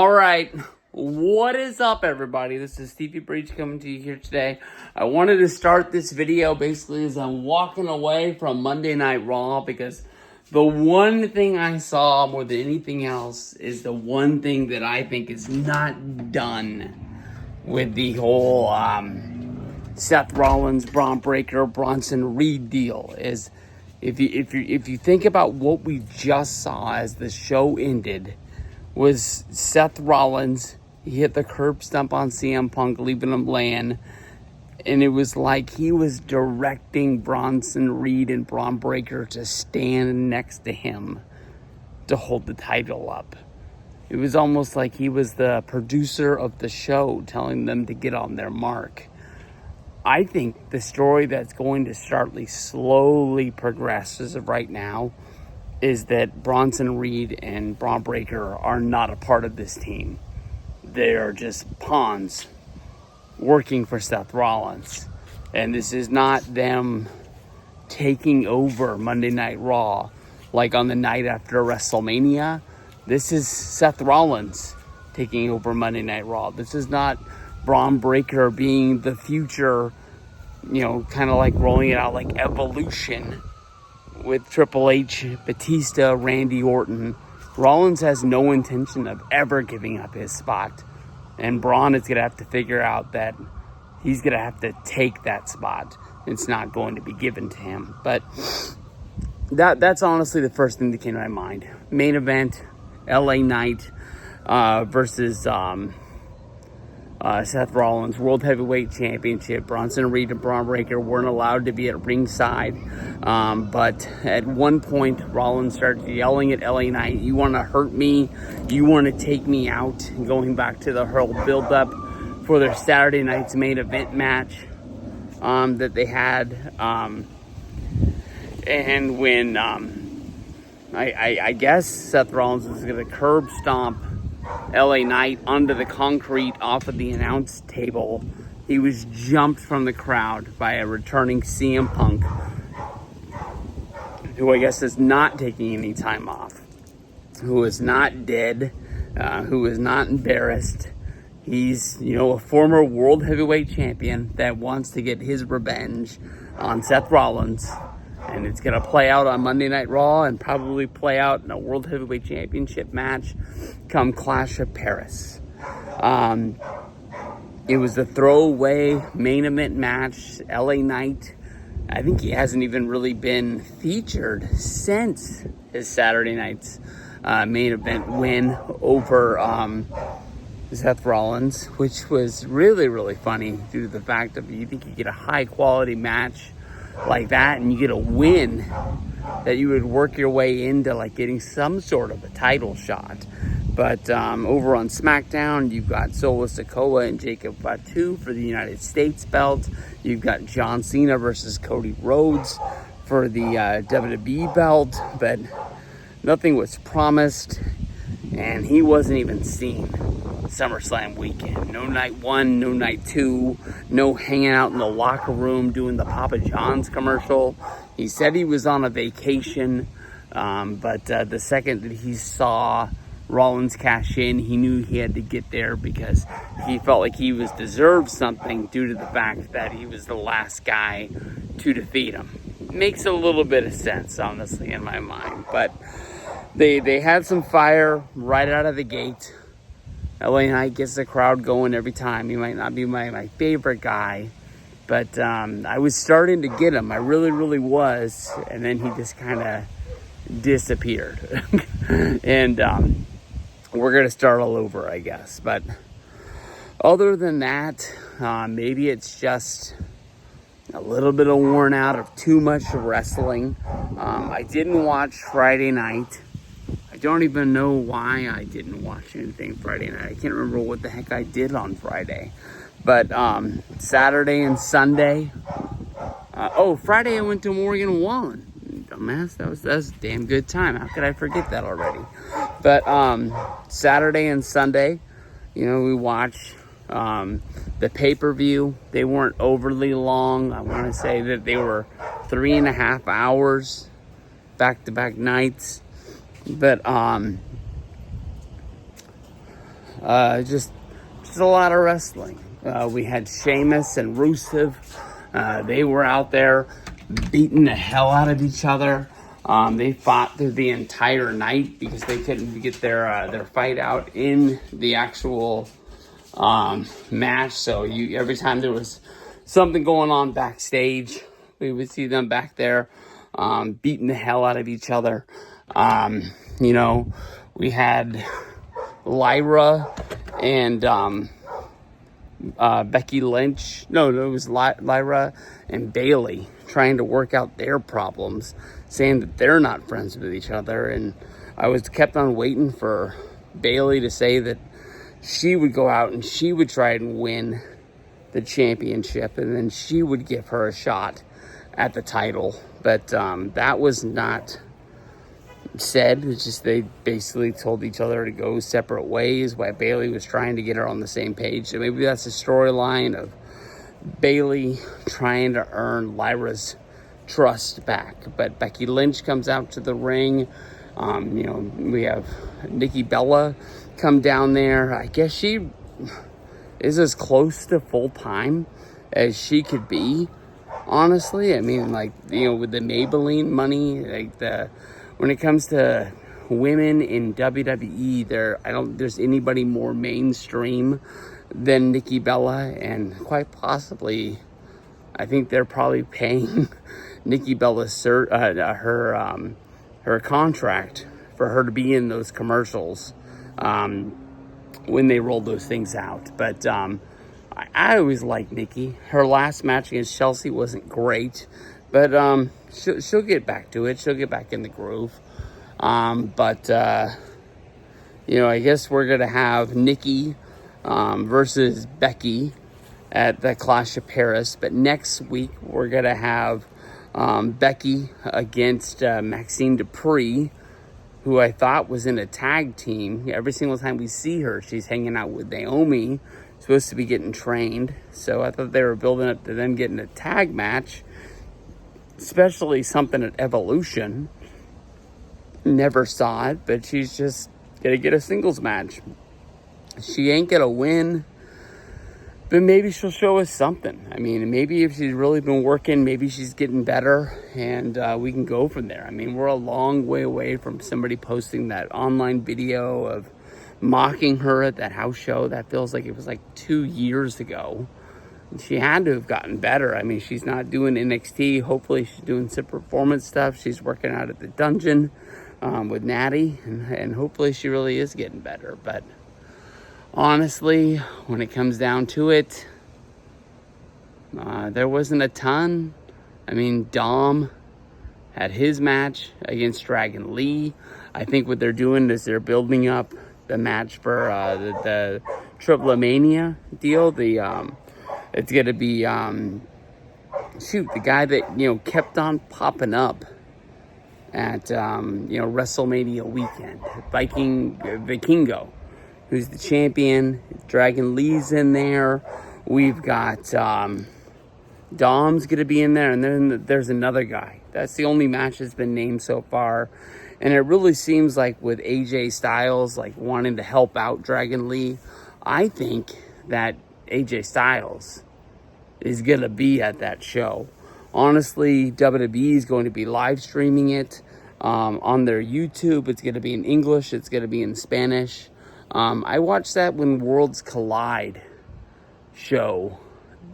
All right, what is up, everybody? This is Stevie Breach coming to you here today. I wanted to start this video basically as I'm walking away from Monday Night Raw because the one thing I saw more than anything else is the one thing that I think is not done with the whole Seth Rollins, Braun Breaker, Bronson Reed deal. Is if you think about what we just saw as the show ended, was Seth Rollins. He hit the curb stomp on CM Punk, leaving him laying. And it was like he was directing Bronson Reed and Braun Breaker to stand next to him to hold the title up. It was almost like he was the producer of the show telling them to get on their mark. I think the story that's going to slowly progress as of right now is that Bronson Reed and Braun Breaker are not a part of this team. They are just pawns working for Seth Rollins. And this is not them taking over Monday Night Raw like on the night after WrestleMania. This is Seth Rollins taking over Monday Night Raw. This is not Braun Breaker being the future, kind of like rolling it out like Evolution with Triple H, Batista, Randy Orton. Rollins has no intention of ever giving up his spot. And Braun is going to have to figure out that he's going to have to take that spot. It's not going to be given to him. But that's honestly the first thing that came to my mind. Main event, LA Knight versus Seth Rollins, World Heavyweight Championship. Bronson Reed and Braun Breaker weren't allowed to be at ringside. But at one point, Rollins started yelling at LA Knight, "You want to hurt me? You want to take me out?" Going back to the whole build-up for their Saturday night's main event match that they had. And when I guess Seth Rollins was going to curb stomp LA Knight onto the concrete off of the announce table, he was jumped from the crowd by a returning CM Punk, who I guess is not taking any time off, who is not dead, who is not embarrassed. He's, a former World Heavyweight Champion that wants to get his revenge on Seth Rollins. And it's going to play out on Monday Night Raw and probably play out in a World Heavyweight Championship match come Clash of Paris. It was a throwaway main event match. LA Knight, I think he hasn't even really been featured since his Saturday night's main event win over Seth Rollins, which was really, really funny due to the fact that you think you get a high-quality match like that and you get a win, that you would work your way into like getting some sort of a title shot. But over on SmackDown, you've got Solo Sikoa and Jacob Fatu for the United States belt. You've got John Cena versus Cody Rhodes for the WWE belt, but nothing was promised, and he wasn't even seen SummerSlam weekend. No night one, no night two, no hanging out in the locker room doing the Papa John's commercial. He said he was on a vacation, but the second that he saw Rollins cash in, he knew he had to get there because he felt like he was deserved something due to the fact that he was the last guy to defeat him. Makes a little bit of sense, honestly, in my mind. But they had some fire right out of the gate. LA Knight gets the crowd going every time. He might not be my favorite guy, but I was starting to get him. I really, really was. And then he just kind of disappeared. And we're going to start all over, I guess. But other than that, maybe it's just a little bit of worn out of too much wrestling. I didn't watch Friday night. I don't even know why I didn't watch anything Friday night. I can't remember what the heck I did on Friday. But Saturday and Sunday. Friday I went to Morgan Wallen. Dumbass, that was a damn good time. How could I forget that already? But Saturday and Sunday, we watched the pay-per-view. They weren't overly long. I want to say that they were 3.5 hours, back-to-back nights. But Just a lot of wrestling. We had Sheamus and Rusev. They were out there beating the hell out of each other. They fought through the entire night because they couldn't get their fight out in the actual match. So every time there was something going on backstage, we would see them back there beating the hell out of each other. We had Lyra and Becky Lynch. No, it was Lyra and Bailey trying to work out their problems, saying that they're not friends with each other. And I was kept on waiting for Bailey to say that she would go out and she would try and win the championship, and then she would give her a shot at the title. But that was not said. It's just they basically told each other to go separate ways while Bailey was trying to get her on the same page. So maybe that's the storyline of Bailey trying to earn Lyra's trust back. But Becky Lynch comes out to the ring. We have Nikki Bella come down there. I guess she is as close to full time as she could be, honestly. I mean, with the Maybelline money, when it comes to women in WWE, I don't think there's anybody more mainstream than Nikki Bella, and quite possibly, I think they're probably paying Nikki Bella her contract for her to be in those commercials when they roll those things out. But I always liked Nikki. Her last match against Chelsea wasn't great, but she'll get back to it. She'll get back in the groove. I guess we're going to have Nikki versus Becky at the Clash of Paris. But next week, we're going to have Becky against Maxine Dupree, who I thought was in a tag team. Every single time we see her, she's hanging out with Naomi, supposed to be getting trained. So I thought they were building up to them getting a tag match, especially something at Evolution. Never saw it, but she's just going to get a singles match. She ain't going to win, but maybe she'll show us something. I mean, maybe if she's really been working, maybe she's getting better, and we can go from there. I mean, we're a long way away from somebody posting that online video of mocking her at that house show. That feels like it was like 2 years ago. She had to have gotten better. I mean, she's not doing NXT. Hopefully she's doing some performance stuff. She's working out at the dungeon with Natty, and hopefully she really is getting better. But honestly, when it comes down to it, there wasn't a ton. I mean, Dom had his match against Dragon Lee. I think what they're doing is they're building up the match for the Triple-Mania deal. It's going to be, the guy that, kept on popping up at, WrestleMania weekend. Vikingo, who's the champion. Dragon Lee's in there. We've got Dom's going to be in there. And then there's another guy. That's the only match that's been named so far. And it really seems like with AJ Styles, wanting to help out Dragon Lee, I think that AJ Styles is going to be at that show. Honestly, WWE is going to be live streaming it on their YouTube. It's going to be in English. It's going to be in Spanish. I watched that when Worlds Collide show,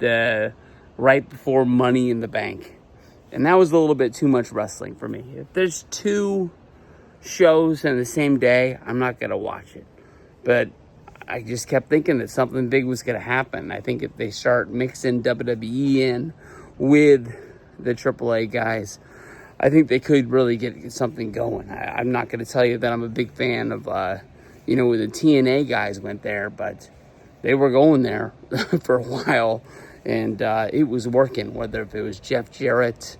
right before Money in the Bank. And that was a little bit too much wrestling for me. If there's 2 shows in the same day, I'm not going to watch it. But I just kept thinking that something big was going to happen. I think if they start mixing WWE in with the AAA guys, I think they could really get something going. I'm not going to tell you that I'm a big fan of, when the TNA guys went there, but they were going there for a while, and it was working, whether if it was Jeff Jarrett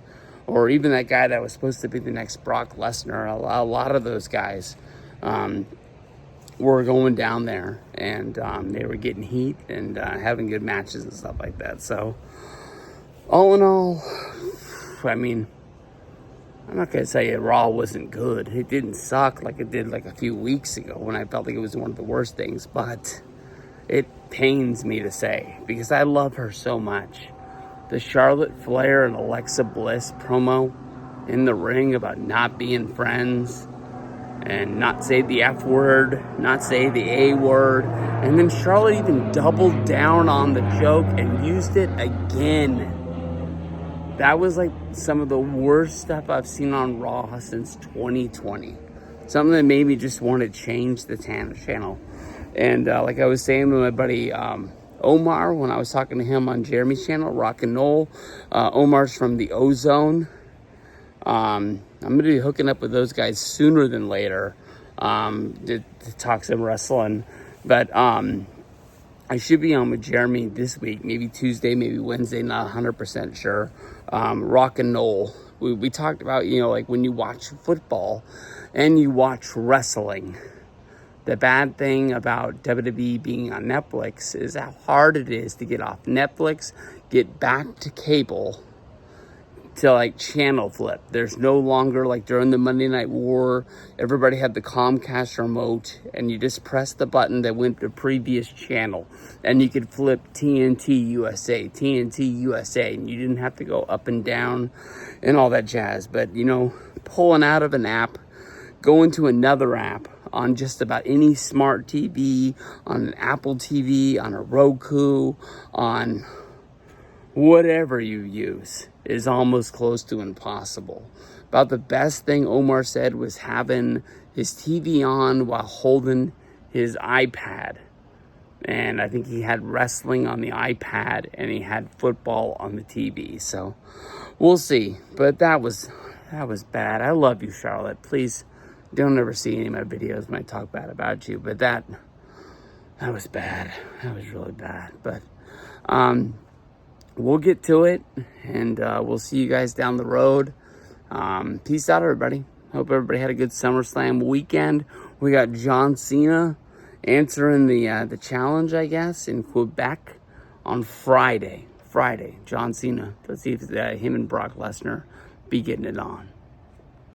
or even that guy that was supposed to be the next Brock Lesnar. A lot of those guys were going down there, and they were getting heat and having good matches and stuff like that. So all in all, I mean, I'm not going to say Raw wasn't good. It didn't suck like it did like a few weeks ago when I felt like it was one of the worst things. But it pains me to say because I love her so much. The Charlotte Flair and Alexa Bliss promo in the ring about not being friends and not say the F word, not say the A word. And then Charlotte even doubled down on the joke and used it again. That was like some of the worst stuff I've seen on Raw since 2020. Something that made me just want to change the channel. And like I was saying to my buddy Omar when I was talking to him on Jeremy's channel, Rock and Roll. Omar's from the Ozone. I'm going to be hooking up with those guys sooner than later to talk some wrestling. But I should be on with Jeremy this week, maybe Tuesday, maybe Wednesday, not 100% sure. Rock and Roll. We talked about, like when you watch football and you watch wrestling, the bad thing about WWE being on Netflix is how hard it is to get off Netflix, get back to cable, to like channel flip. There's no longer like during the Monday Night War, everybody had the Comcast remote and you just press the button that went to previous channel and you could flip TNT USA, and you didn't have to go up and down and all that jazz. But pulling out of an app, going to another app on just about any smart TV, on an Apple TV, on a Roku, on whatever you use is almost close to impossible. About the best thing Omar said was having his TV on while holding his iPad. And I think he had wrestling on the iPad and he had football on the TV. So we'll see. But that was bad. I love you, Charlotte. Please don't ever see any of my videos when I talk bad about you. But that was bad. That was really bad. But we'll get to it, and we'll see you guys down the road. Peace out, everybody. Hope everybody had a good SummerSlam weekend. We got John Cena answering the challenge, I guess, in Quebec on Friday. John Cena. Let's see if him and Brock Lesnar be getting it on.